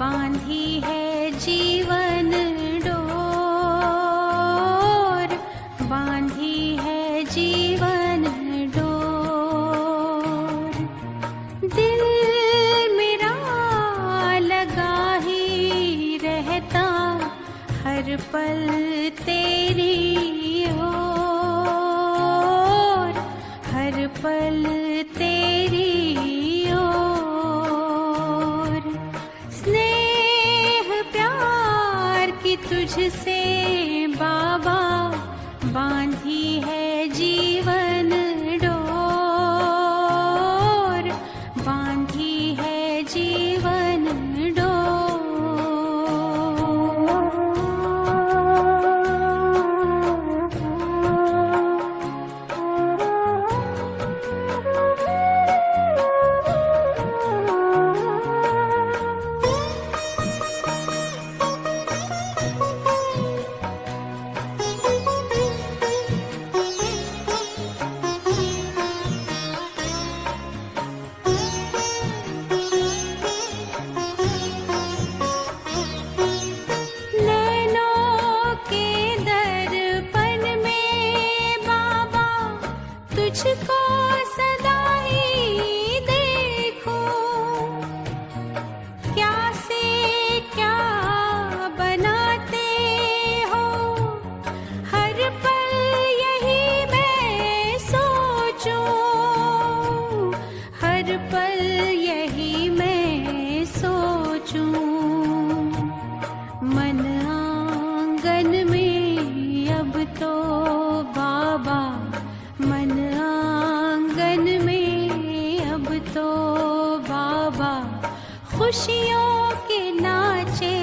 बांधी है जीवन डोर, बांधी है जीवन डोर। दिल मेरा लगा ही रहता हर पल तेरी ओर, हर पल तेरी ओर। स्नेह प्यार की तुझसे बाबा बांधी है जीवन डोर, बांधी है जीवन तुझको सदा ही देखूं, क्या से क्या बनाते हो, हर पल यही मैं सोचूं, हर पल यही मैं सोचूं। मन आंगन में अब तो बाबा, मन आंगन में अब तो बाबा, खुशियों के नाचे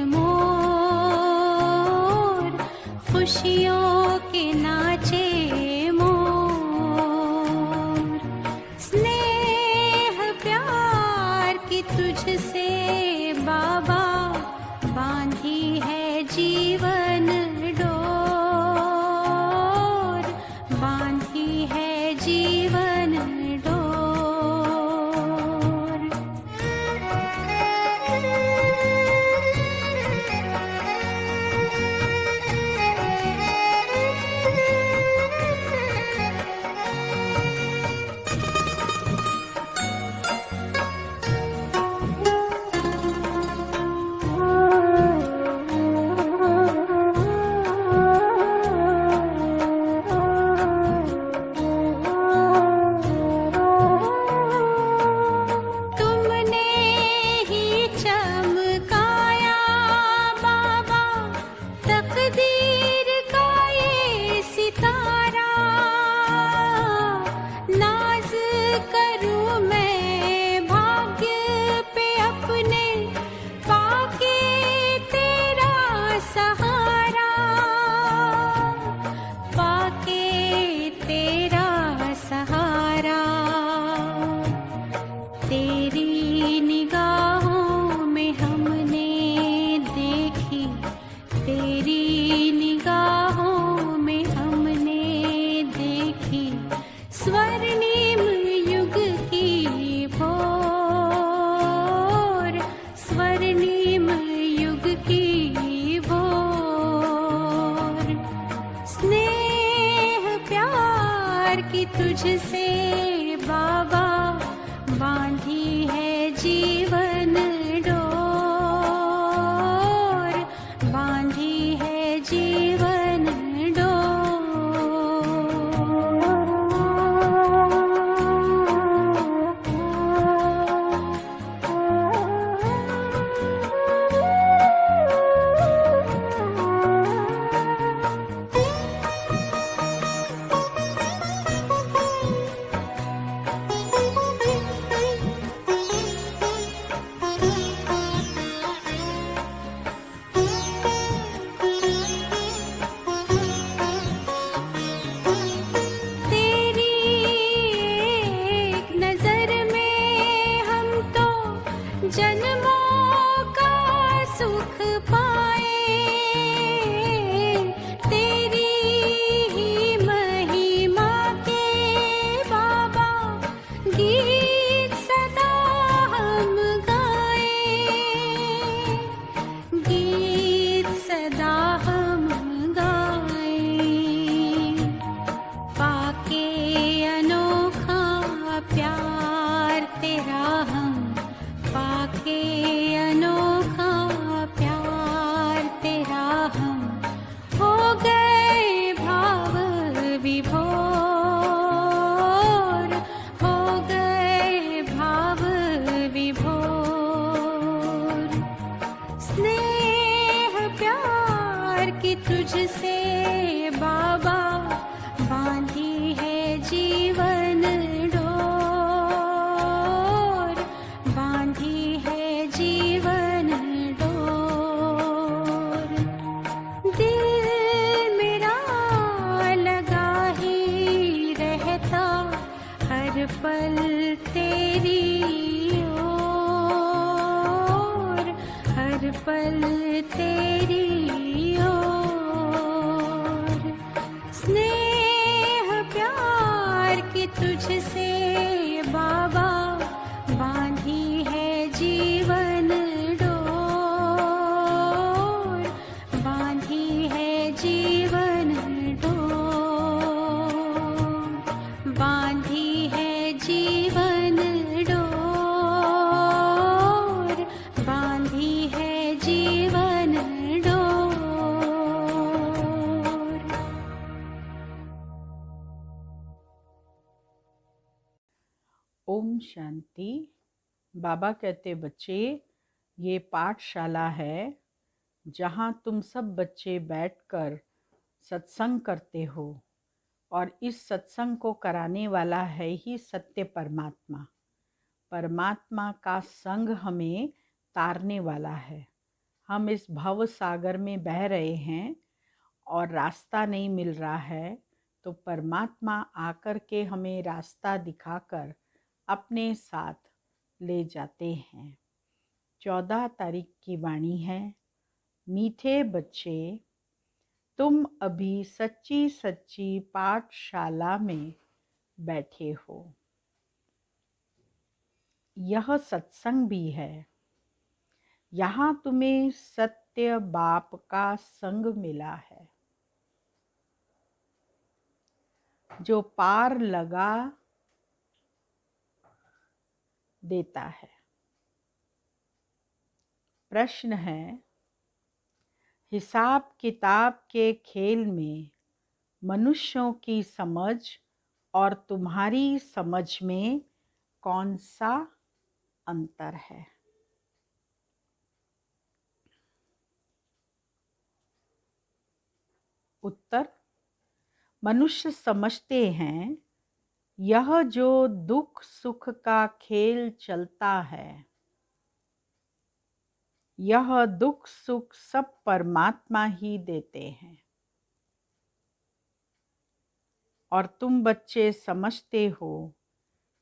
मोर, खुशियों के नाचे मोर। स्नेह प्यार की तुझसे बाबा बांधी है जीवन डोर, बांधी है जीवन डोर। कि तुझसे बाबा बांधी है जीवन डोर, बांधी है जीवन डोर। दिल मेरा लगा ही रहता हर पल तेरी ओर, हर पल तेरी ओर। स्नेह प्यार की तुझसे बाबा बांधी है जीवन डोर, बांधी है जीवन डोर, बांधी है जीवन डोर, बांधी है जीवन डोर। ओम शांति। बाबा कहते बच्चे, ये पाठशाला है जहाँ तुम सब बच्चे बैठकर सत्संग करते हो, और इस सत्संग को कराने वाला है ही सत्य परमात्मा। परमात्मा का संग हमें तारने वाला है। हम इस भव सागर में बह रहे हैं और रास्ता नहीं मिल रहा है, तो परमात्मा आकर के हमें रास्ता दिखाकर अपने साथ ले जाते हैं। 14 तारीख की वाणी है। मीठे बच्चे, तुम अभी सच्ची सच्ची पाठशाला में बैठे हो। यह सत्संग भी है। यहाँ तुम्हें सत्य बाप का संग मिला है, जो पार लगा देता है। प्रश्न है, हिसाब किताब के खेल में मनुष्यों की समझ और तुम्हारी समझ में कौन सा अंतर है? उत्तर, मनुष्य समझते हैं यह जो दुख सुख का खेल चलता है, यह दुख सुख सब परमात्मा ही देते हैं। और तुम बच्चे समझते हो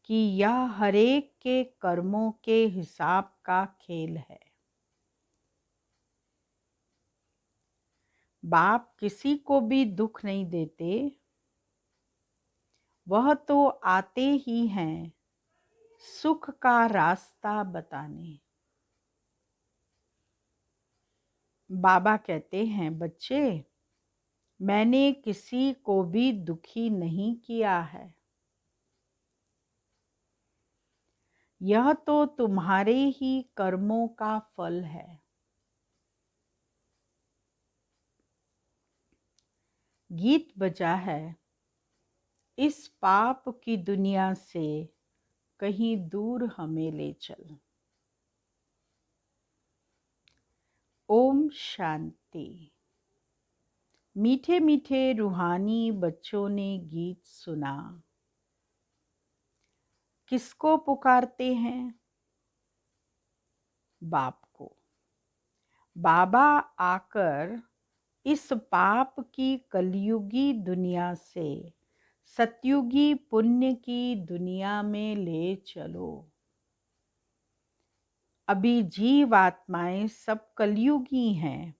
कि यह हरेक के कर्मों के हिसाब का खेल है। बाप किसी को भी दुख नहीं देते, वह तो आते ही हैं सुख का रास्ता बताने। बाबा कहते हैं, बच्चे, मैंने किसी को भी दुखी नहीं किया है। यह तो तुम्हारे ही कर्मों का फल है। गीत बजा है, इस पाप की दुनिया से कहीं दूर हमें ले चल। ओम शांति। मीठे मीठे रूहानी बच्चों ने गीत सुना। किसको पुकारते हैं? बाप को। बाबा आकर इस पाप की कलयुगी दुनिया से सतयुगी पुण्य की दुनिया में ले चलो। अभी जीव आत्माएं सब कलयुगी हैं,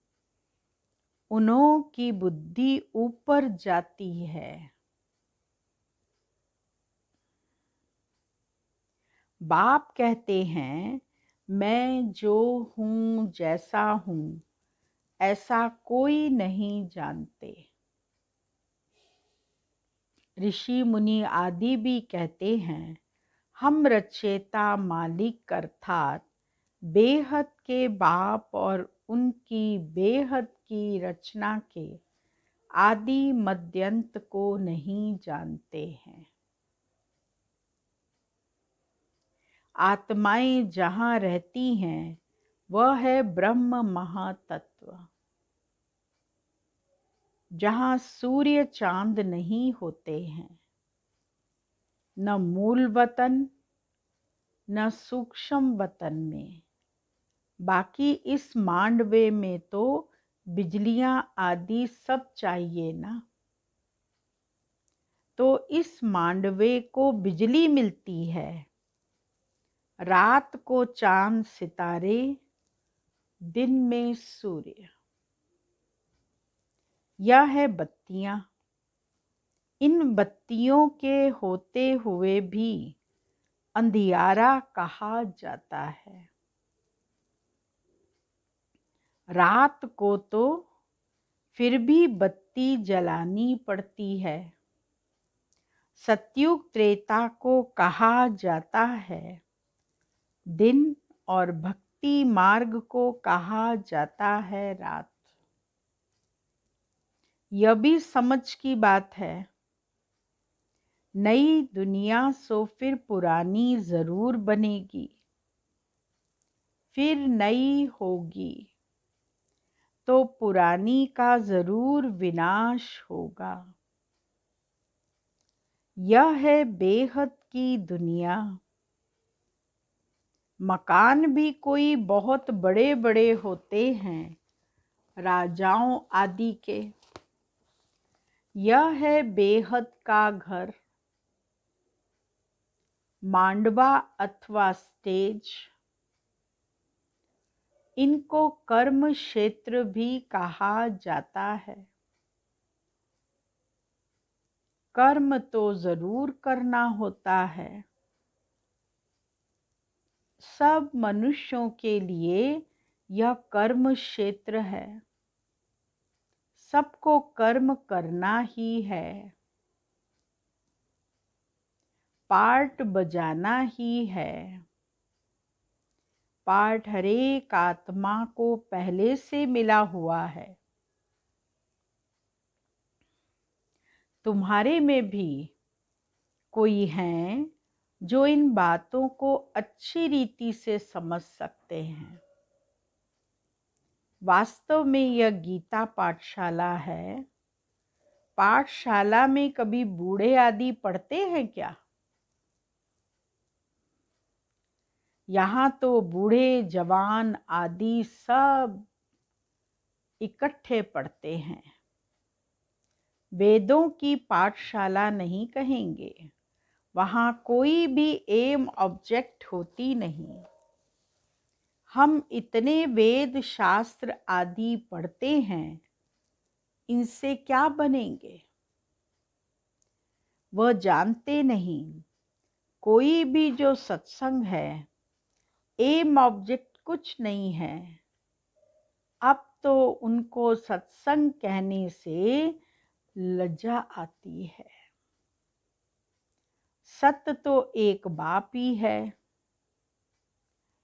उन्हों की बुद्धि ऊपर जाती है। बाप कहते हैं, मैं जो हूँ जैसा हूँ ऐसा कोई नहीं जानते। ऋषि मुनि आदि भी कहते हैं, हम रचयिता मालिक अर्थात बेहद के बाप और उनकी बेहद की रचना के आदि मध्यंत को नहीं जानते हैं। आत्माएं जहाँ रहती हैं वह है ब्रह्म महातत्व। जहाँ सूर्य चांद नहीं होते हैं, न मूल वतन न सूक्ष्म वतन में। बाकी इस मांडवे में तो बिजलियां आदि सब चाहिए ना। तो इस मांडवे को बिजली मिलती है, रात को चांद सितारे, दिन में सूर्य। यह है बत्तियां। इन बत्तियों के होते हुए भी अंधियारा कहा जाता है। रात को तो फिर भी बत्ती जलानी पड़ती है। सतयुग त्रेता को कहा जाता है दिन और भक्ति मार्ग को कहा जाता है रात। यह भी समझ की बात है, नई दुनिया सो फिर पुरानी जरूर बनेगी, फिर नई होगी तो पुरानी का जरूर विनाश होगा। यह है बेहद की दुनिया। मकान भी कोई बहुत बड़े बड़े होते हैं, राजाओं आदि के। यह है बेहद का घर, मांडवा अथवा स्टेज। इनको कर्म क्षेत्र भी कहा जाता है। कर्म तो जरूर करना होता है। सब मनुष्यों के लिए यह कर्म क्षेत्र है। सबको कर्म करना ही है, पार्ट बजाना ही है। पार्ट हरेक आत्मा को पहले से मिला हुआ है। तुम्हारे में भी कोई हैं जो इन बातों को अच्छी रीति से समझ सकते हैं। वास्तव में यह गीता पाठशाला है। पाठशाला में कभी बूढ़े आदि पढ़ते हैं क्या? यहाँ तो बूढ़े जवान आदि सब इकट्ठे पढ़ते हैं। वेदों की पाठशाला नहीं कहेंगे, वहाँ कोई भी एम ऑब्जेक्ट होती नहीं। हम इतने वेद शास्त्र आदि पढ़ते हैं, इनसे क्या बनेंगे? वह जानते नहीं। कोई भी जो सत्संग है, एम ऑब्जेक्ट कुछ नहीं है। अब तो उनको सत्संग कहने से लज्जा आती है। सत्य तो एक बाप ही है,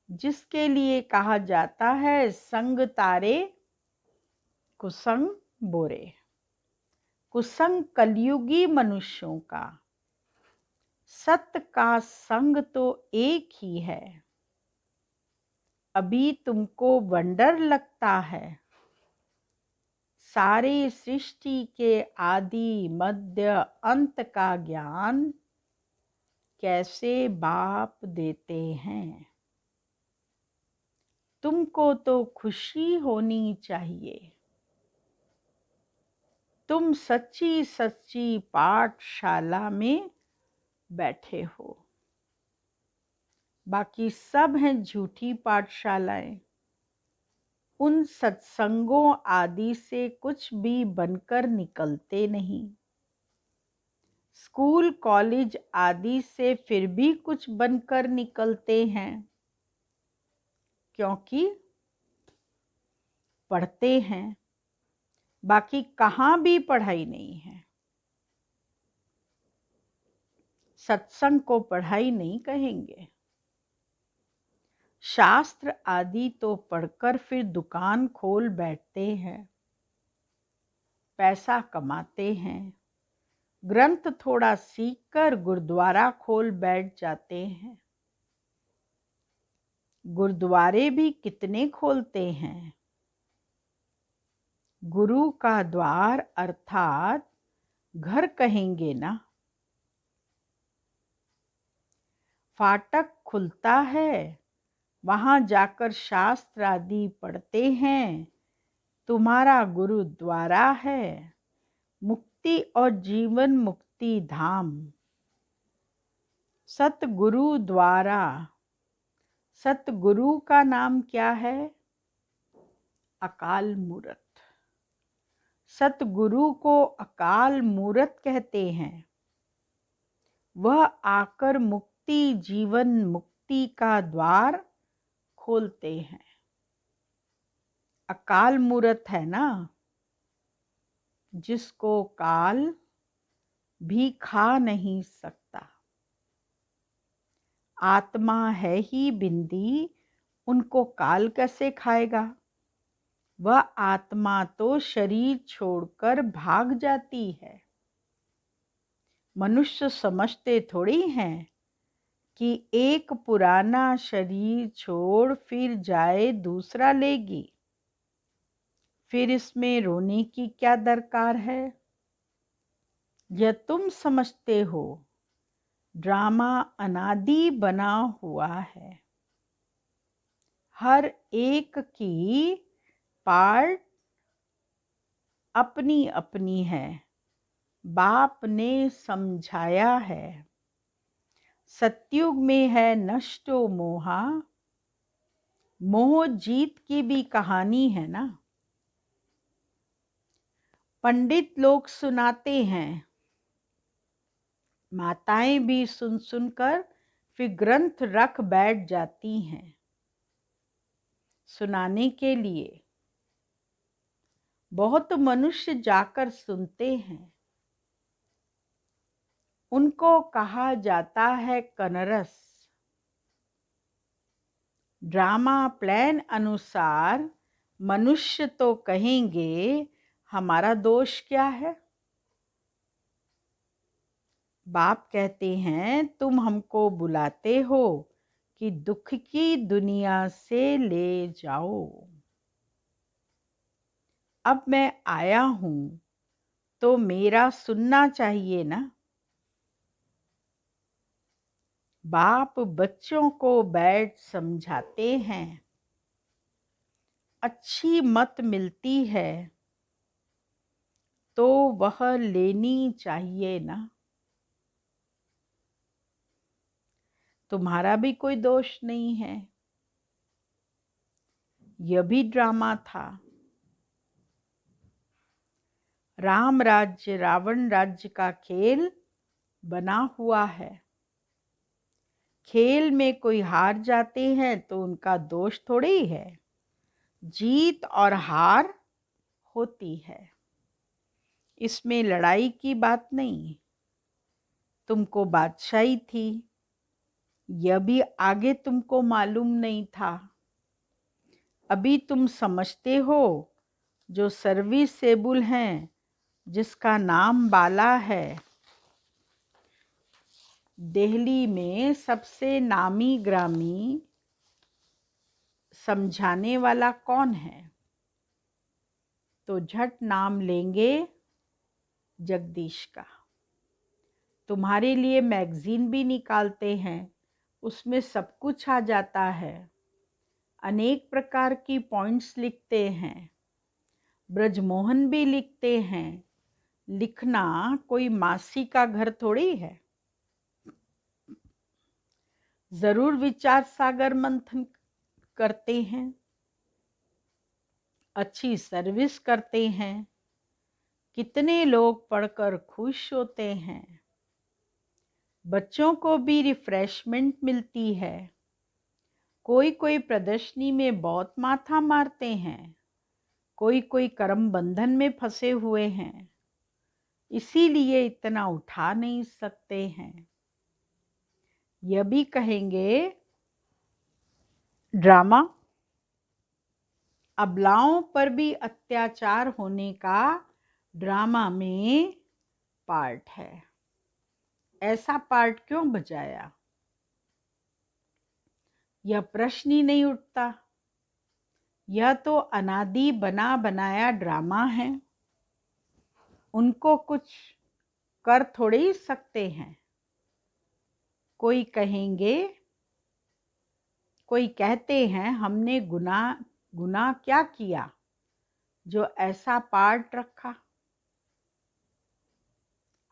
जिसके लिए कहा जाता है संग तारे कुसंग बोरे। कुसंग कलयुगी मनुष्यों का, सत्य का संग तो एक ही है। अभी तुमको वंडर लगता है, सारे सृष्टि के आदि मध्य अंत का ज्ञान कैसे बाप देते हैं। तुमको तो खुशी होनी चाहिए। तुम सच्ची सच्ची पाठशाला में बैठे हो। बाकी सब हैं झूठी पाठशालाएं। उन सत्संगों आदि से कुछ भी बनकर निकलते नहीं। स्कूल कॉलेज आदि से फिर भी कुछ बनकर निकलते हैं, क्योंकि पढ़ते हैं। बाकी कहाँ भी पढ़ाई नहीं है। सत्संग को पढ़ाई नहीं कहेंगे। शास्त्र आदि तो पढ़कर फिर दुकान खोल बैठते हैं, पैसा कमाते हैं। ग्रंथ थोड़ा सीखकर गुरुद्वारा खोल बैठ जाते हैं। गुरुद्वारे भी कितने खोलते हैं। गुरु का द्वार अर्थात घर कहेंगे ना। फाटक खुलता है, वहां जाकर शास्त्र आदि पढ़ते हैं। तुम्हारा गुरुद्वारा है, मुक्ति और जीवन मुक्ति धाम। सतगुरु द्वारा, सतगुरु का नाम क्या है? अकाल मूरत। सतगुरु को अकाल मूरत कहते हैं। वह आकर मुक्ति जीवन मुक्ति का द्वार खोलते हैं। अकाल मूरत है ना, जिसको काल भी खा नहीं सकता। आत्मा है ही बिंदी, उनको काल कैसे खाएगा? वह आत्मा तो शरीर छोड़कर भाग जाती है। मनुष्य समझते थोड़ी हैं कि एक पुराना शरीर छोड़ फिर जाए दूसरा लेगी। फिर इसमें रोने की क्या दरकार है? यह तुम समझते हो, ड्रामा अनादि बना हुआ है। हर एक की पार्ट अपनी अपनी है। बाप ने समझाया है। सतयुग में है नष्टो मोहा, मोह जीत की भी कहानी है ना। पंडित लोग सुनाते हैं, माताएं भी सुन सुनकर फिर ग्रंथ रख बैठ जाती हैं सुनाने के लिए। बहुत मनुष्य जाकर सुनते हैं। उनको कहा जाता है कनरस। ड्रामा प्लान अनुसार मनुष्य तो कहेंगे हमारा दोष क्या है? बाप कहते हैं तुम हमको बुलाते हो कि दुख की दुनिया से ले जाओ। अब मैं आया हूं तो मेरा सुनना चाहिए ना। बाप बच्चों को बैठ समझाते हैं। अच्छी मत मिलती है तो वह लेनी चाहिए ना। तुम्हारा भी कोई दोष नहीं है। यह भी ड्रामा था। राम राज्य रावण राज्य का खेल बना हुआ है। खेल में कोई हार जाते हैं तो उनका दोष थोड़ी है। जीत और हार होती है, इसमें लड़ाई की बात नहीं। तुमको बादशाही थी, यह भी आगे तुमको मालूम नहीं था। अभी तुम समझते हो जो सर्विसेबल हैं, जिसका नाम बाला है। दिल्ली में सबसे नामी ग्रामी समझाने वाला कौन है? तो झट नाम लेंगे जगदीश का। तुम्हारे लिए मैगजीन भी निकालते हैं, उसमें सब कुछ आ जाता है। अनेक प्रकार की पॉइंट्स लिखते हैं। ब्रजमोहन भी लिखते हैं। लिखना कोई मासी का घर थोड़ी है। जरूर विचार सागर मंथन करते हैं, अच्छी सर्विस करते हैं। कितने लोग पढ़कर खुश होते हैं। बच्चों को भी रिफ्रेशमेंट मिलती है। कोई कोई प्रदर्शनी में बहुत माथा मारते हैं, कोई कोई कर्म बंधन में फंसे हुए हैं, इसीलिए इतना उठा नहीं सकते हैं। यह भी कहेंगे ड्रामा। अबलाओं पर भी अत्याचार होने का ड्रामा में पार्ट है। ऐसा पार्ट क्यों बजाया? यह प्रश्न ही नहीं उठता। यह तो अनादि बना बनाया ड्रामा है। उनको कुछ कर थोड़े ही सकते हैं। कोई कहते हैं हमने गुनाह क्या किया जो ऐसा पार्ट रखा।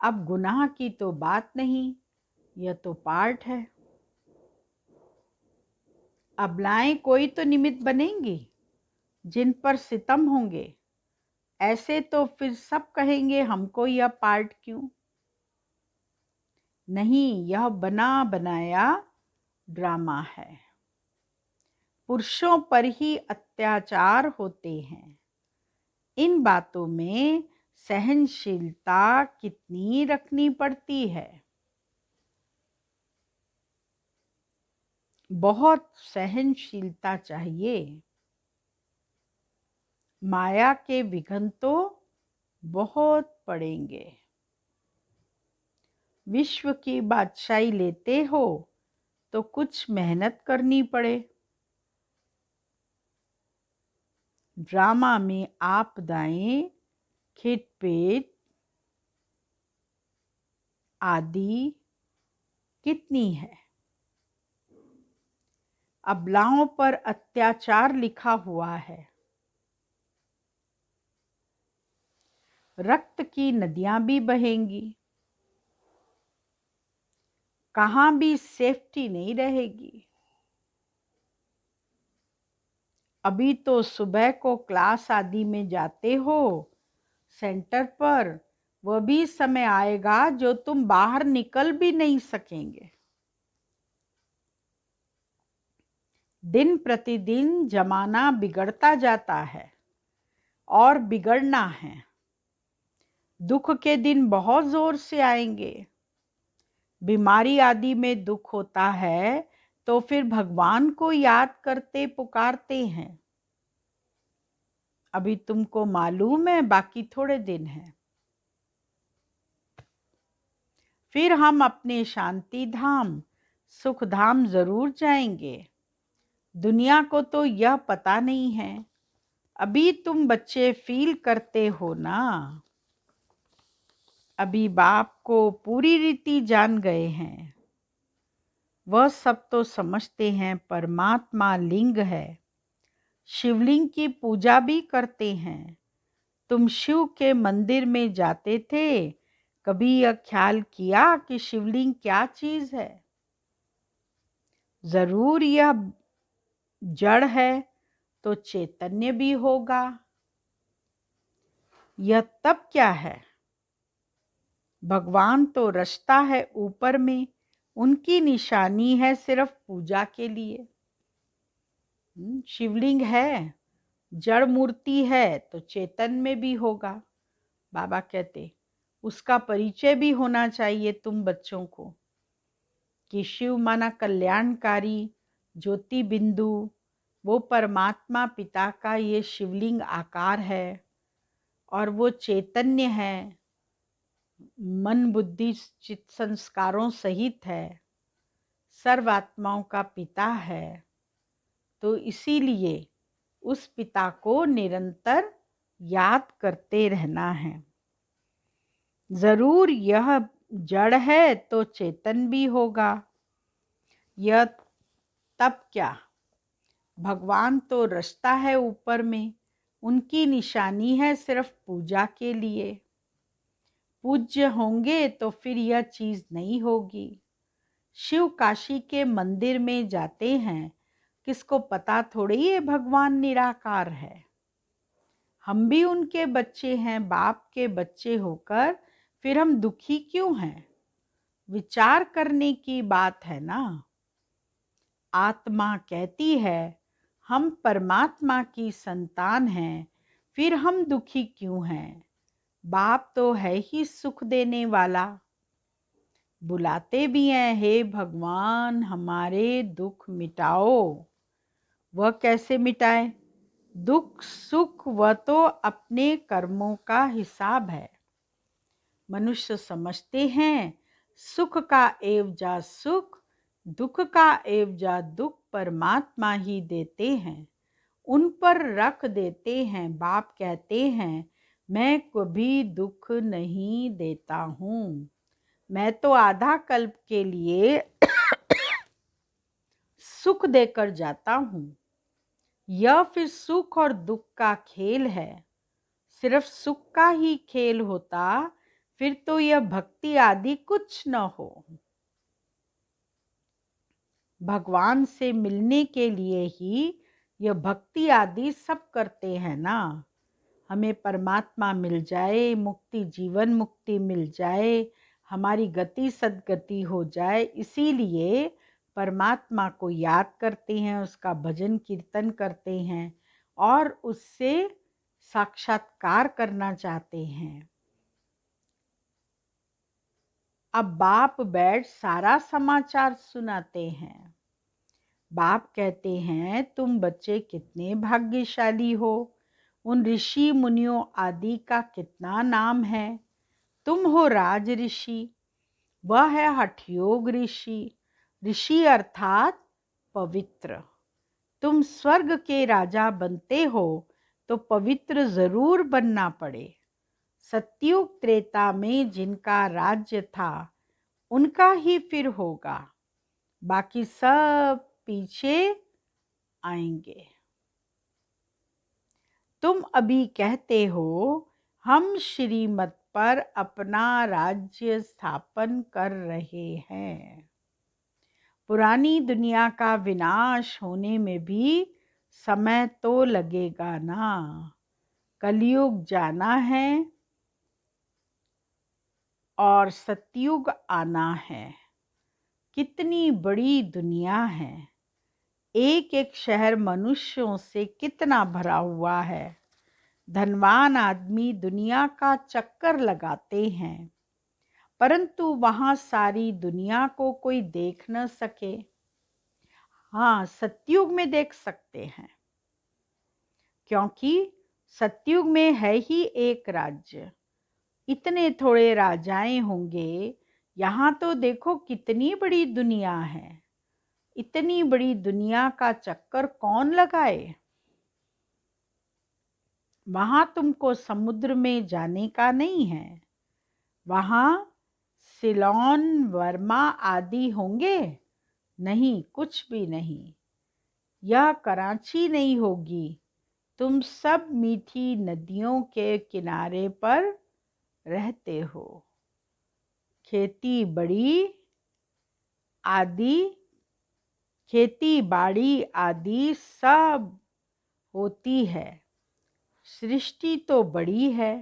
अब गुनाह की तो बात नहीं, यह तो पार्ट है। अबलाएं कोई तो निमित्त बनेंगी जिन पर सितम होंगे। ऐसे तो फिर सब कहेंगे हमको यह पार्ट क्यों। नहीं, यह बना बनाया ड्रामा है। पुरुषों पर ही अत्याचार होते हैं। इन बातों में सहनशीलता कितनी रखनी पड़ती है। बहुत सहनशीलता चाहिए। माया के विघ्न तो बहुत पड़ेंगे। विश्व की बादशाही लेते हो तो कुछ मेहनत करनी पड़े। ड्रामा में आपदाएं, खिटपिट आदि कितनी है। अबलाओं पर अत्याचार लिखा हुआ है। रक्त की नदियां भी बहेंगी। कहाँ भी सेफ्टी नहीं रहेगी। अभी तो सुबह को क्लास आदि में जाते हो सेंटर पर, वह भी समय आएगा जो तुम बाहर निकल भी नहीं सकेंगे। दिन प्रतिदिन जमाना बिगड़ता जाता है और बिगड़ना है। दुख के दिन बहुत जोर से आएंगे। बीमारी आदि में दुख होता है तो फिर भगवान को याद करते पुकारते हैं। अभी तुमको मालूम है बाकी थोड़े दिन हैं। फिर हम अपने शांति धाम सुख धाम जरूर जाएंगे। दुनिया को तो यह पता नहीं है। अभी तुम बच्चे फील करते हो ना। अभी बाप को पूरी रीति जान गए हैं। वह सब तो समझते हैं परमात्मा लिंग है। शिवलिंग की पूजा भी करते हैं। तुम शिव के मंदिर में जाते थे, कभी यह ख्याल किया कि शिवलिंग क्या चीज है। जरूर यह जड़ है तो चैतन्य भी होगा। यह तब क्या है। भगवान तो रचता है ऊपर में, उनकी निशानी है सिर्फ पूजा के लिए। शिवलिंग है, जड़ मूर्ति है तो चेतन में भी होगा। बाबा कहते उसका परिचय भी होना चाहिए तुम बच्चों को कि शिव माना कल्याणकारी ज्योति बिंदु, वो परमात्मा पिता का ये शिवलिंग आकार है और वो चैतन्य है, मन बुद्धि चित्त संस्कारों सहित है, सर्व आत्माओं का पिता है। तो इसीलिए उस पिता को निरंतर याद करते रहना है। जरूर यह जड़ है तो चेतन भी होगा। यह तब क्या। भगवान तो रचता है ऊपर में, उनकी निशानी है सिर्फ पूजा के लिए। पूज्य होंगे तो फिर यह चीज नहीं होगी। शिव काशी के मंदिर में जाते हैं, किसको पता थोड़ी ये भगवान निराकार है। हम भी उनके बच्चे हैं, बाप के बच्चे होकर फिर हम दुखी क्यों हैं। विचार करने की बात है ना। आत्मा कहती है हम परमात्मा की संतान हैं, फिर हम दुखी क्यों हैं। बाप तो है ही सुख देने वाला। बुलाते भी हैं, हे भगवान हमारे दुख मिटाओ। वह कैसे मिटाए। दुख सुख वह तो अपने कर्मों का हिसाब है। मनुष्य समझते हैं सुख का एवजा सुख, दुख का एवजा दुख परमात्मा ही देते हैं। उन पर रख देते हैं। बाप कहते हैं मैं कभी दुख नहीं देता हूँ, मैं तो आधा कल्प के लिए सुख देकर जाता हूँ। यह फिर सुख और दुख का खेल है। सिर्फ सुख का ही खेल होता फिर तो यह भक्ति आदि कुछ न हो। भगवान से मिलने के लिए ही यह भक्ति आदि सब करते हैं ना। हमें परमात्मा मिल जाए, मुक्ति जीवन मुक्ति मिल जाए, हमारी गति सद्गति हो जाए, इसीलिए परमात्मा को याद करते हैं, उसका भजन कीर्तन करते हैं और उससे साक्षात्कार करना चाहते हैं। अब बाप बैठ सारा समाचार सुनाते हैं। बाप कहते हैं तुम बच्चे कितने भाग्यशाली हो, उन ऋषि मुनियों आदि का कितना नाम है। तुम हो राज ऋषि, वह है हठयोग ऋषि। ऋषि अर्थात पवित्र। तुम स्वर्ग के राजा बनते हो तो पवित्र जरूर बनना पड़े। सतयुग त्रेता में जिनका राज्य था उनका ही फिर होगा, बाकी सब पीछे आएंगे। तुम अभी कहते हो हम श्रीमत पर अपना राज्य स्थापन कर रहे हैं। पुरानी दुनिया का विनाश होने में भी समय तो लगेगा ना। कलयुग जाना है और सतयुग आना है। कितनी बड़ी दुनिया है, एक एक शहर मनुष्यों से कितना भरा हुआ है। धनवान आदमी दुनिया का चक्कर लगाते हैं, परंतु वहां सारी दुनिया को कोई देख न सके। हाँ, सतयुग में देख सकते हैं, क्योंकि सतयुग में है ही एक राज्य। इतने थोड़े राजाएं होंगे, यहाँ तो देखो कितनी बड़ी दुनिया है। इतनी बड़ी दुनिया का चक्कर कौन लगाए। वहां तुमको समुद्र में जाने का नहीं है। वहां सिलोन वर्मा आदि होंगे? नहीं, कुछ भी नहीं। यह कराची नहीं होगी। तुम सब मीठी नदियों के किनारे पर रहते हो। खेती बाड़ी आदि सब होती है। सृष्टि तो बड़ी है,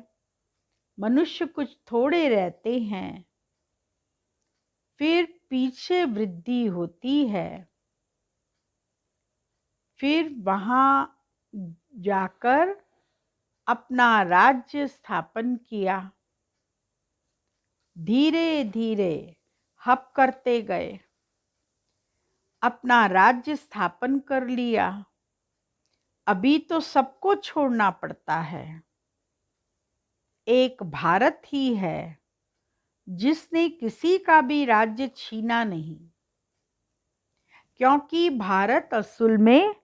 मनुष्य कुछ थोड़े रहते हैं। फिर पीछे वृद्धि होती है, फिर वहां जाकर अपना राज्य स्थापन किया। धीरे धीरे हप करते गए, अपना राज्य स्थापन कर लिया। अभी तो सबको छोड़ना पड़ता है। एक भारत ही है जिसने किसी का भी राज्य छीना नहीं, क्योंकि भारत असल में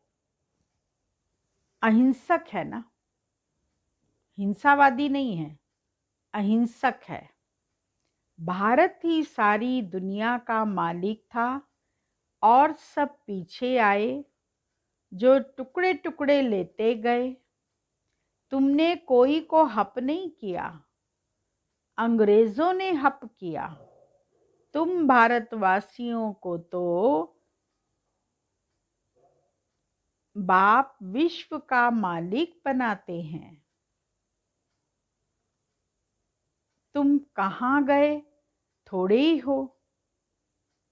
अहिंसक है ना, हिंसावादी नहीं है, अहिंसक है। भारत ही सारी दुनिया का मालिक था और सब पीछे आए, जो टुकड़े टुकड़े लेते गए। तुमने कोई को हप नहीं किया, अंग्रेजों ने हप किया। तुम भारतवासियों को तो बाप विश्व का मालिक बनाते हैं। तुम कहाँ गए? थोड़े ही हो।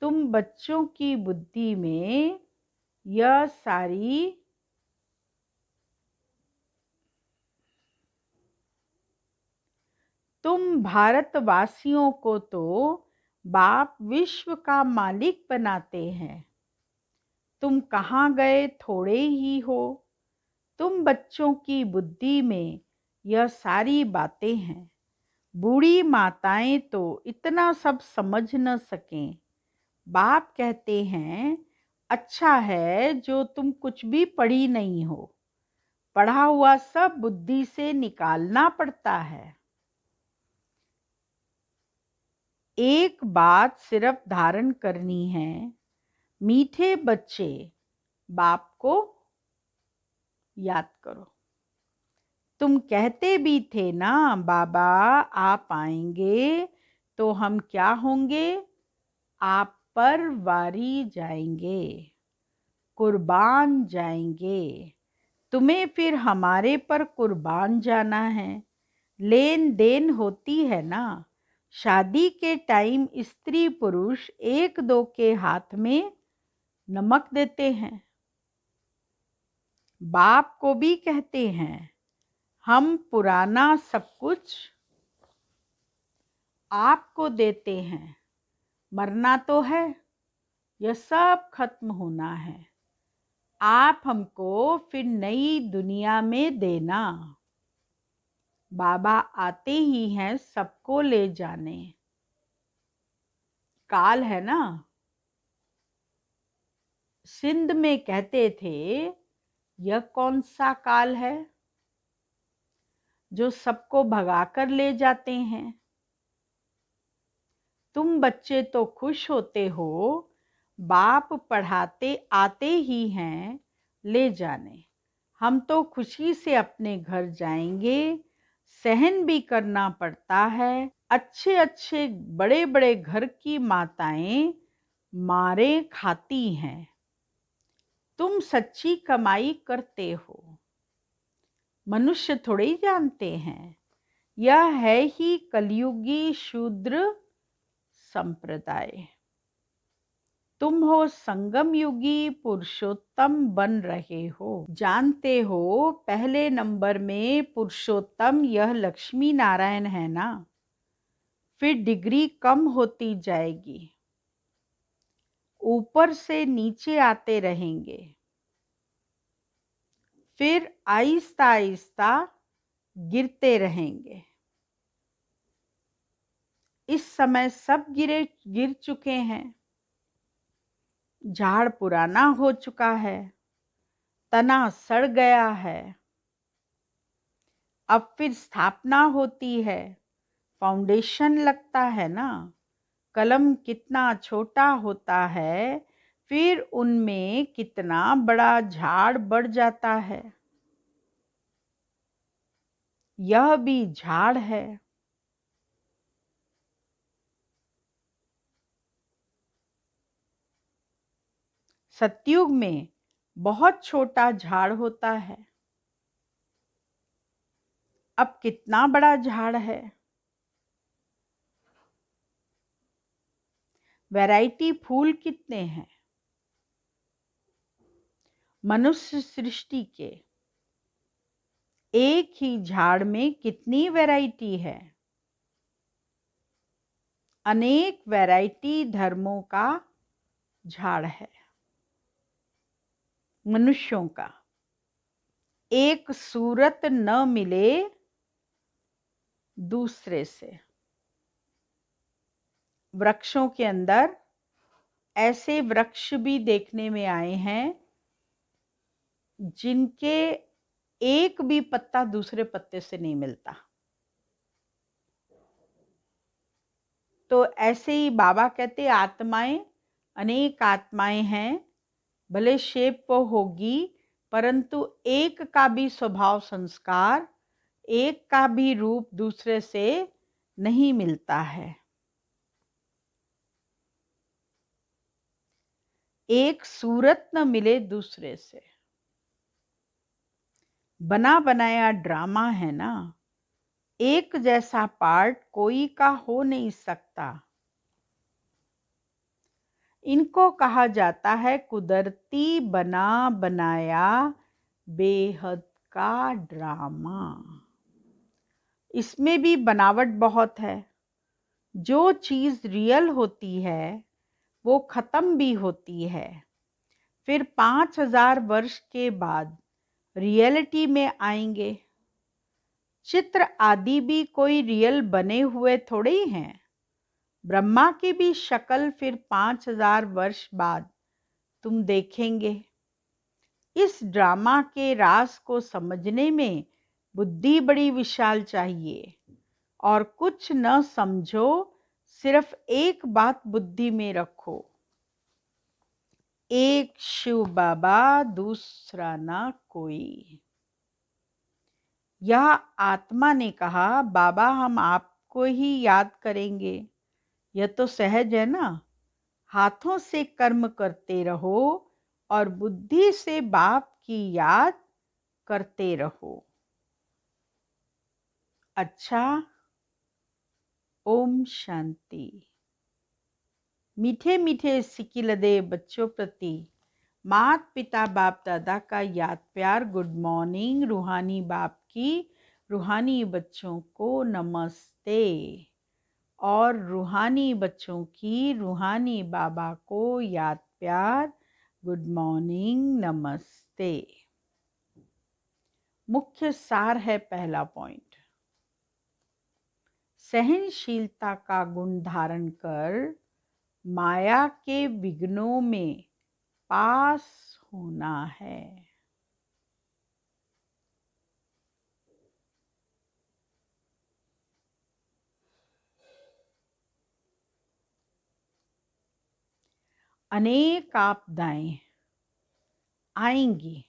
तुम बच्चों की बुद्धि में यह सारी तुम भारतवासियों को तो बाप विश्व का मालिक बनाते हैं। तुम कहाँ गए? थोड़े ही हो। तुम बच्चों की बुद्धि में यह सारी बातें हैं। बूढ़ी माताएं तो इतना सब समझ न सकें। बाप कहते हैं अच्छा है जो तुम कुछ भी पढ़ी नहीं हो, पढ़ा हुआ सब बुद्धि से निकालना पड़ता है। एक बात सिर्फ धारण करनी है, मीठे बच्चे बाप को याद करो। तुम कहते भी थे ना बाबा आप आएंगे तो हम क्या होंगे, आप पर वारी जाएंगे, कुर्बान जाएंगे। तुम्हें फिर हमारे पर कुर्बान जाना है। लेन देन होती है ना, शादी के टाइम स्त्री पुरुष एक दो के हाथ में नमक देते हैं। बाप को भी कहते हैं हम पुराना सब कुछ आपको देते हैं। मरना तो है, यह सब खत्म होना है। आप हमको फिर नई दुनिया में देना। बाबा आते ही हैं सबको ले जाने। काल है ना, सिंध में कहते थे यह कौन सा काल है जो सबको भगाकर ले जाते हैं। तुम बच्चे तो खुश होते हो, बाप पढ़ाते आते ही हैं ले जाने। हम तो खुशी से अपने घर जाएंगे, सहन भी करना पड़ता है। अच्छे अच्छे बड़े बड़े घर की माताएं मारे खाती हैं। तुम सच्ची कमाई करते हो, मनुष्य थोड़े ही जानते हैं। यह है ही कलयुगी शूद्र संप्रदाय। तुम हो संगम युगी पुरुषोत्तम बन रहे हो। जानते हो पहले नंबर में पुरुषोत्तम यह लक्ष्मी नारायण है ना, फिर डिग्री कम होती जाएगी, ऊपर से नीचे आते रहेंगे, फिर आहिस्ता आहिस्ता गिरते रहेंगे। इस समय सब गिर चुके हैं। झाड़ पुराना हो चुका है, तना सड़ गया है। अब फिर स्थापना होती है, फाउंडेशन लगता है ना। कलम कितना छोटा होता है, फिर उनमें कितना बड़ा झाड़ बढ़ जाता है। यह भी झाड़ है। सतयुग में बहुत छोटा झाड़ होता है, अब कितना बड़ा झाड़ है। वैरायटी फूल कितने हैं मनुष्य सृष्टि के, एक ही झाड़ में कितनी वैरायटी है। अनेक वैरायटी धर्मों का झाड़ है मनुष्यों का। एक सूरत न मिले दूसरे से। वृक्षों के अंदर ऐसे वृक्ष भी देखने में आए हैं जिनके एक भी पत्ता दूसरे पत्ते से नहीं मिलता। तो ऐसे ही बाबा कहते आत्माएं, अनेक आत्माएं हैं, भले शेप वो होगी परंतु एक का भी स्वभाव संस्कार, एक का भी रूप दूसरे से नहीं मिलता है। एक सूरत न मिले दूसरे से। बना बनाया ड्रामा है ना, एक जैसा पार्ट कोई का हो नहीं सकता। इनको कहा जाता है कुदरती बना बनाया बेहद का ड्रामा। इसमें भी बनावट बहुत है। जो चीज़ रियल होती है वो ख़त्म भी होती है, फिर 5000 वर्ष के बाद रियलिटी में आएंगे। चित्र आदि भी कोई रियल बने हुए थोड़े ही हैं। ब्रह्मा की भी शक्ल फिर 5000 वर्ष बाद तुम देखेंगे। इस ड्रामा के राज को समझने में बुद्धि बड़ी विशाल चाहिए। और कुछ न समझो, सिर्फ एक बात बुद्धि में रखो, एक शिव बाबा, दूसरा ना कोई। यह आत्मा ने कहा, बाबा हम आपको ही याद करेंगे। यह तो सहज है ना। हाथों से कर्म करते रहो और बुद्धि से बाप की याद करते रहो। अच्छा, ओम शांति। मीठे मीठे सिकिलदे बच्चों प्रति मात पिता बाप दादा का याद प्यार। Good morning. रूहानी बाप की रूहानी बच्चों को नमस्ते और रूहानी बच्चों की रूहानी बाबा को याद प्यार। गुड मॉर्निंग, नमस्ते। मुख्य सार है पहला पॉइंट, सहनशीलता का गुण धारण कर माया के विघ्नों में पास होना है। अनेक आपदाएं आएंगी,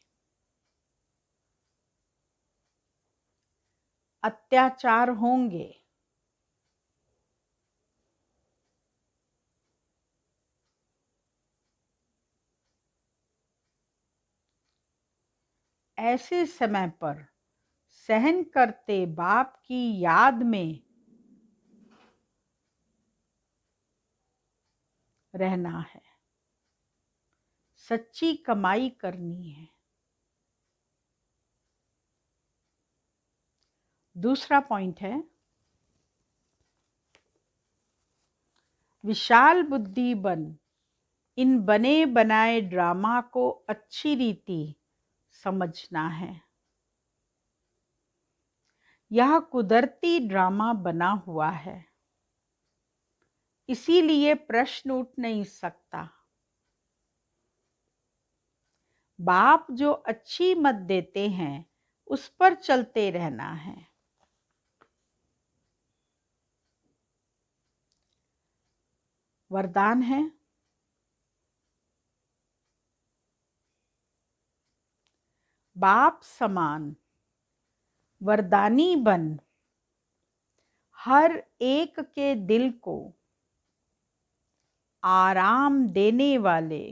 अत्याचार होंगे, ऐसे समय पर सहन करते बाप की याद में रहना है, सच्ची कमाई करनी है। दूसरा पॉइंट है, विशाल बुद्धि बन इन बने बनाए ड्रामा को अच्छी रीति समझना है। यह कुदरती ड्रामा बना हुआ है, इसीलिए प्रश्न उठ नहीं सकता। बाप जो अच्छी मत देते हैं उस पर चलते रहना है। वरदान है, बाप समान वरदानी बन हर एक के दिल को आराम देने वाले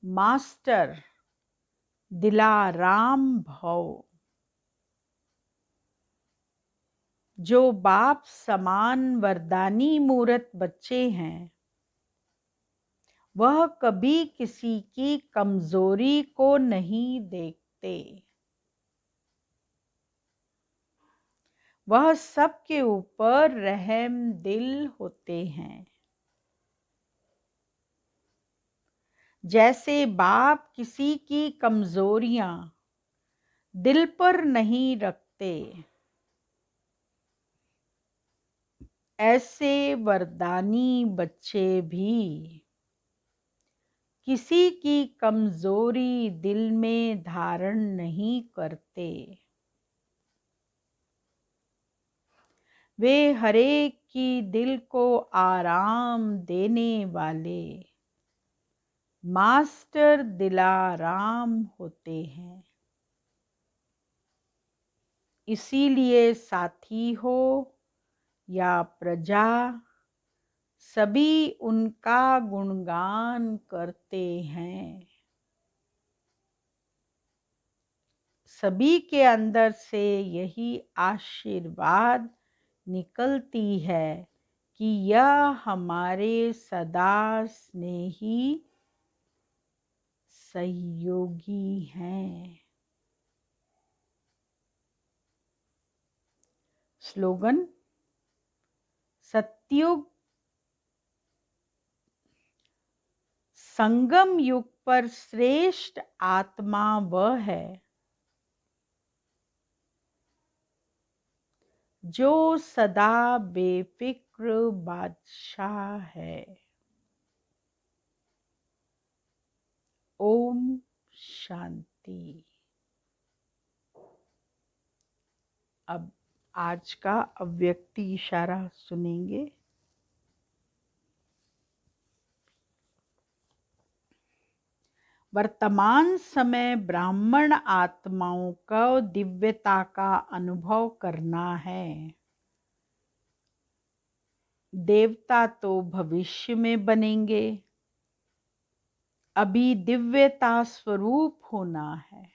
मास्टर दिलाराम भव। जो बाप समान वरदानी मूरत बच्चे हैं, वह कभी किसी की कमजोरी को नहीं देखते। वह सबके ऊपर रहम दिल होते हैं। जैसे बाप किसी की कमजोरियां दिल पर नहीं रखते, ऐसे वरदानी बच्चे भी किसी की कमजोरी दिल में धारण नहीं करते। वे हरेक की दिल को आराम देने वाले मास्टर दिलाराम होते हैं। इसीलिए साथी हो या प्रजा, सभी उनका गुणगान करते हैं। सभी के अंदर से यही आशीर्वाद निकलती है कि यह हमारे सदा स्नेही सहयोगी हैं। स्लोगन, सतयुग संगम युग पर श्रेष्ठ आत्मा वह है जो सदा बेफिक्र बादशाह है। ओम शांति। शांति। अब आज का अव्यक्ति इशारा सुनेंगे। वर्तमान समय ब्राह्मण आत्माओं को दिव्यता का अनुभव करना है। देवता तो भविष्य में बनेंगे, अभी दिव्यता स्वरूप होना है।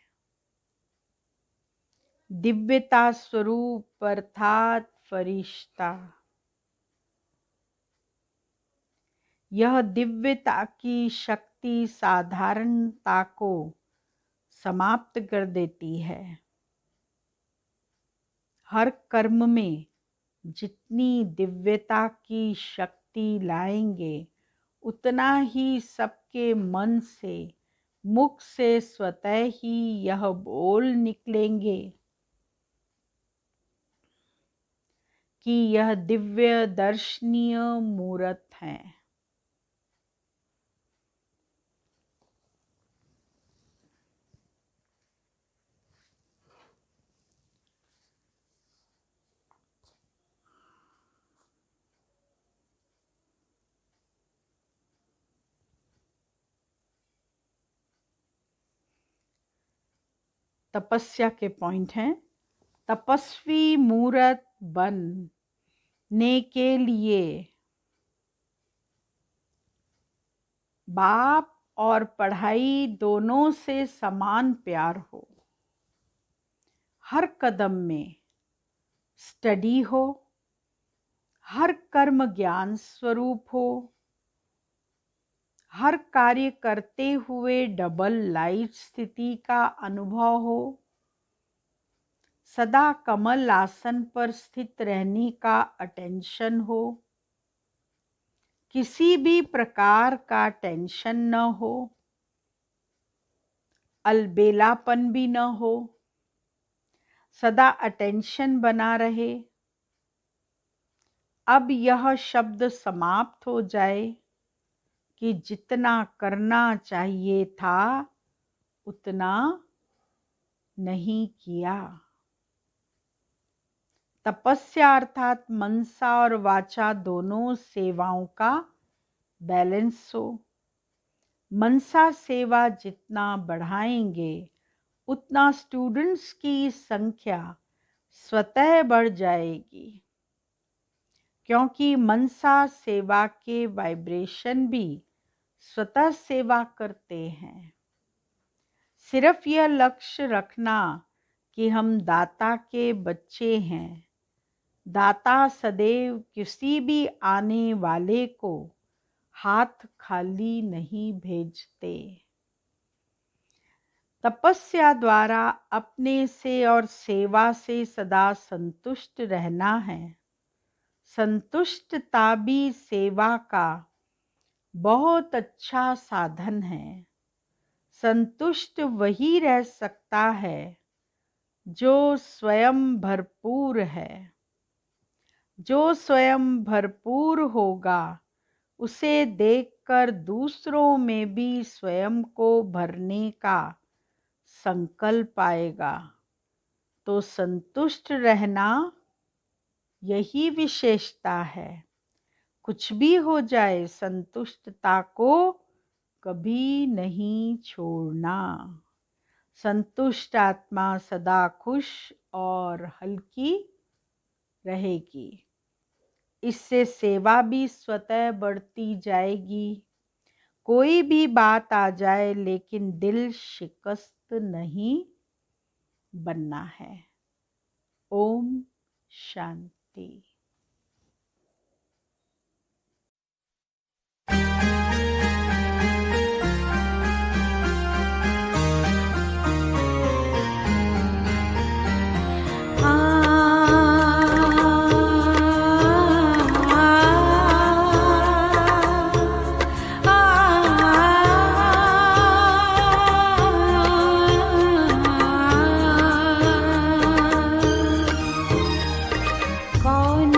दिव्यता स्वरूप अर्थात फरिश्ता। यह दिव्यता की शक्ति साधारणता को समाप्त कर देती है। हर कर्म में जितनी दिव्यता की शक्ति लाएंगे, उतना ही सबके मन से, मुख से स्वतः ही यह बोल निकलेंगे कि यह दिव्य दर्शनीय मूर्त है। तपस्या के पॉइंट हैं। तपस्वी मूर्त बनने के लिए बाप और पढ़ाई दोनों से समान प्यार हो। हर कदम में स्टडी हो, हर कर्म ज्ञान स्वरूप हो, हर कार्य करते हुए डबल लाइट स्थिति का अनुभव हो, सदा कमल आसन पर स्थित रहने का अटेंशन हो, किसी भी प्रकार का टेंशन न हो, अलबेलापन भी न हो, सदा अटेंशन बना रहे। अब यह शब्द समाप्त हो जाए कि जितना करना चाहिए था उतना नहीं किया। तपस्या अर्थात मनसा और वाचा दोनों सेवाओं का बैलेंस हो। मनसा सेवा जितना बढ़ाएंगे, उतना स्टूडेंट्स की संख्या स्वतः बढ़ जाएगी, क्योंकि मनसा सेवा के वाइब्रेशन भी स्वतः सेवा करते हैं। सिर्फ यह लक्ष्य रखना कि हम दाता के बच्चे हैं। दाता सदैव किसी भी आने वाले को हाथ खाली नहीं भेजते। तपस्या द्वारा अपने से और सेवा से सदा संतुष्ट रहना है। संतुष्टता भी सेवा का बहुत अच्छा साधन है। संतुष्ट वही रह सकता है जो स्वयं भरपूर है। जो स्वयं भरपूर होगा, उसे देखकर दूसरों में भी स्वयं को भरने का संकल्प आएगा। तो संतुष्ट रहना यही विशेषता है। कुछ भी हो जाए, संतुष्टता को कभी नहीं छोड़ना। संतुष्ट आत्मा सदा खुश और हल्की रहेगी। इससे सेवा भी स्वतः बढ़ती जाएगी। कोई भी बात आ जाए, लेकिन दिल शिकस्त नहीं बनना है। ओम शांति। कौन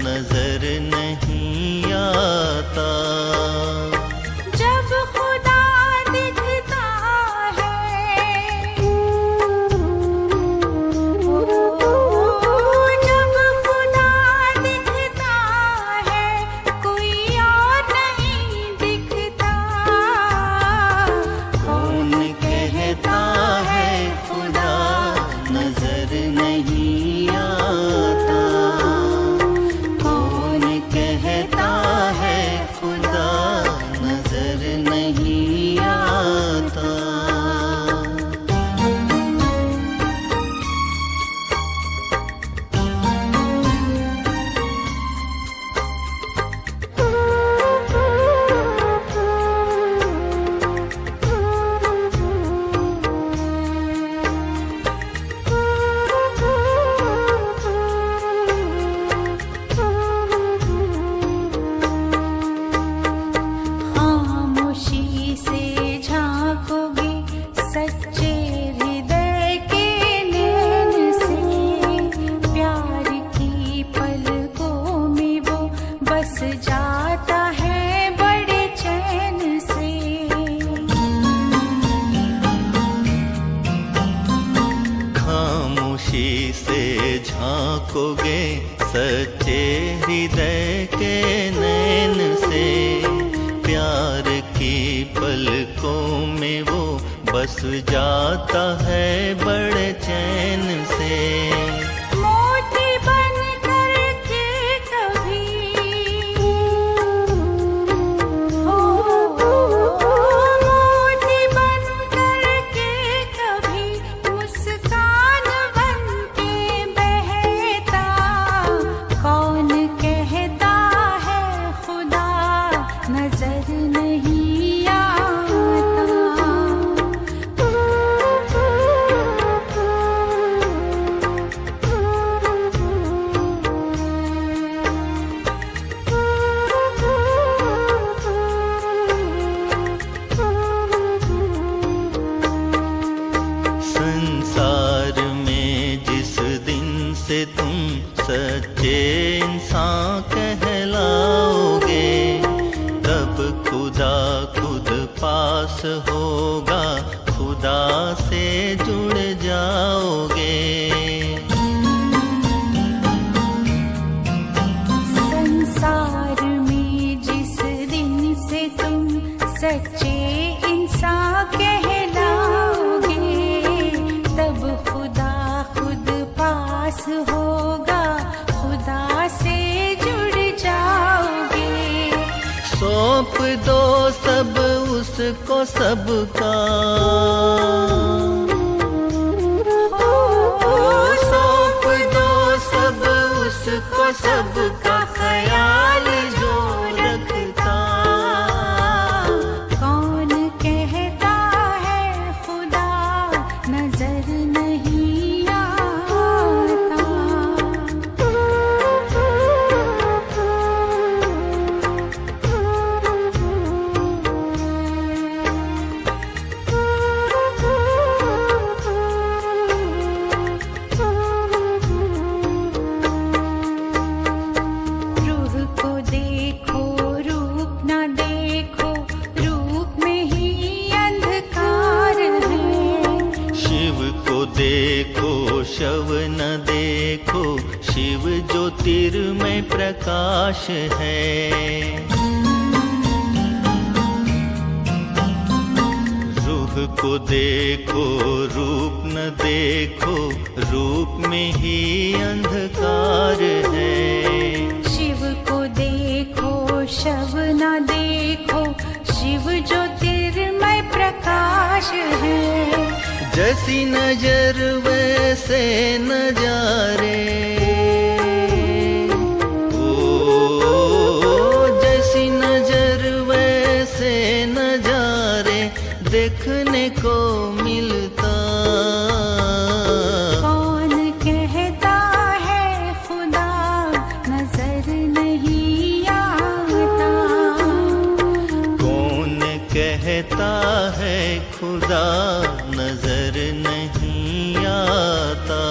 नजर नहीं आता। जब खुदा दिखता है, जब खुदा दिखता है, कोई और नहीं दिखता। कौन कहता है खुदा नजर नहीं आता। कौन कहता है खुदा नजर नहीं आता। खामोशी से झांकोगे सच्चे हृदय के नैन से, प्यार की पलकों में वो बस जाता है बड़े चैन से। खामोशी से झांकोगे सच्चे हृदय के नैन से, प्यार की पलकों में वो बस जाता है बड़े चैन से। मोती बन करके कभी हो, मोती बन करके कभी मुस्कान बन के बहता। कौन कहता है खुदा नजर नहीं आता। संसार में जिस दिन से तुम सच्चे इंसान कहलाओगे, तब खुदा खुद पास होगा, खुदा से जुड़ जाओगे। संसार में जिस दिन से तुम सच्चे इंसान कहलाओगे, तब खुदा खुद पास होगा, खुदा से जुड़ जाओगे। सौंप दो सब उसको सबका, सौंप दो सब उसको सबका, ख्याल जो रखता। कौन कहता है खुदा नजर नहीं आता। रूह को देखो रूप ना देखो, रूप में ही अंधकार है। शिव को देखो शव न देखो, शिव ज्योतिर्मय प्रकाश है। रूह को देखो रूप न देखो, रूप में ही अंधकार है। शिव को देखो शव ना देखो, शिव ज्योतिर्मय प्रकाश है। जैसी नजर वैसे नजारे, जैसी नजर वैसे नजारे देखने को मिलता। कौन कहता है खुदा नजर नहीं आता। कौन कहता है खुदा नजर नहीं आता।